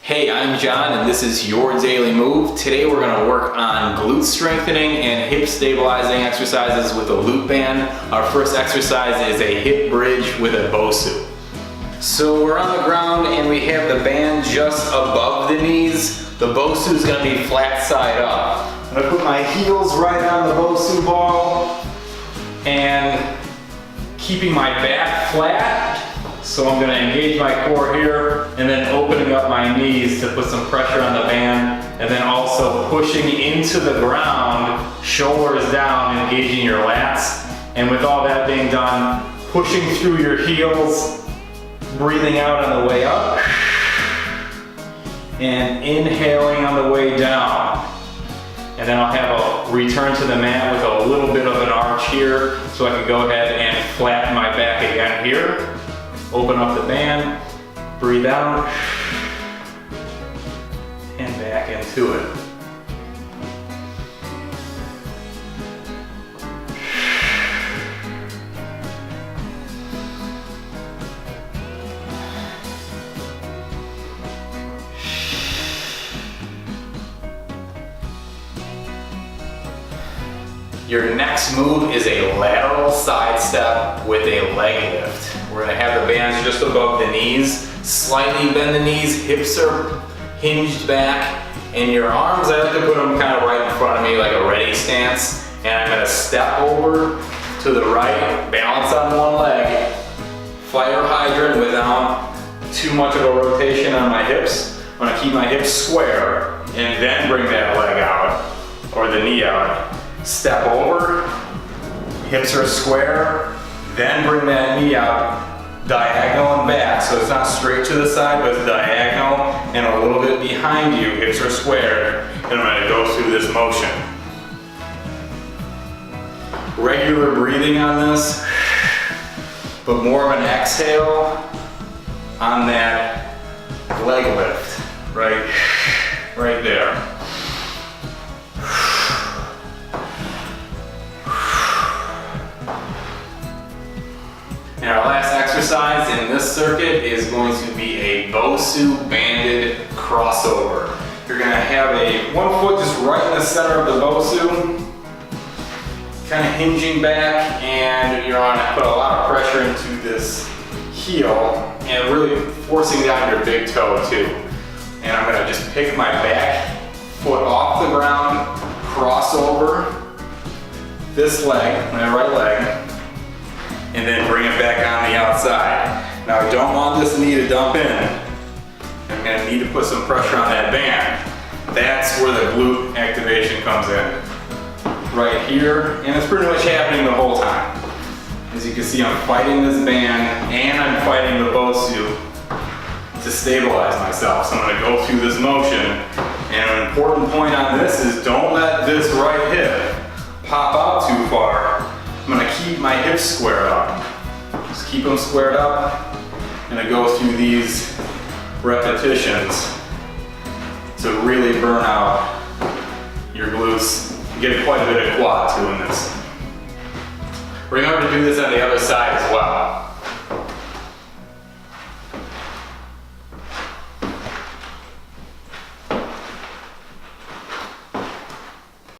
Hey, I'm John and this is your daily move. Today we're going to work on glute strengthening and hip stabilizing exercises with a loop band. Our first exercise is a hip bridge with a Bosu. So we're on the ground and we have the band just above the knees. The Bosu is going to be flat side up. I'm going to put my heels right on the Bosu ball and keeping my back flat. So I'm going to engage my core here and then opening up my knees to put some pressure on the band, and then also pushing into the ground, shoulders down, engaging your lats. And with all that being done, pushing through your heels, breathing out on the way up, and inhaling on the way down. And then I'll have a return to the mat with a little bit of an arch here, so I can go ahead and flatten my back again here. Open up the band, breathe out, and back into it. Your next move is a lateral side step with a leg lift. We're going to have the bands just above the knees, slightly bend the knees, hips are hinged back, and your arms, I like to put them kind of right in front of me like a ready stance, and I'm going to step over to the right, balance on one leg, fire hydrant without too much of a rotation on my hips. I'm going to keep my hips square and then bring that leg out, or the knee out. Step over, hips are square, then bring that knee out, diagonal and back. So it's not straight to the side, but it's diagonal and a little bit behind you, hips are squared. And I'm gonna go through this motion. Regular breathing on this, but more of an exhale on that leg lift, right there. And our last exercise in this circuit is going to be a Bosu banded crossover. You're going to have one foot just right in the center of the Bosu, kind of hinging back, and you're going to put a lot of pressure into this heel and really forcing down your big toe too. And I'm going to just pick my back foot off the ground, cross over this leg, my right leg, and then bring it back on the outside. Now I don't want this knee to dump in. I'm going to need to put some pressure on that band. That's where the glute activation comes in. Right here, and it's pretty much happening the whole time. As you can see, I'm fighting this band and I'm fighting the Bosu to stabilize myself. So I'm going to go through this motion. And an important point on this is don't let this right hip pop out too far. I'm going to keep my hips squared up. Just keep them squared up. I'm going to go through these repetitions to really burn out your glutes. Get quite a bit of quad too in this. Remember to do this on the other side as well.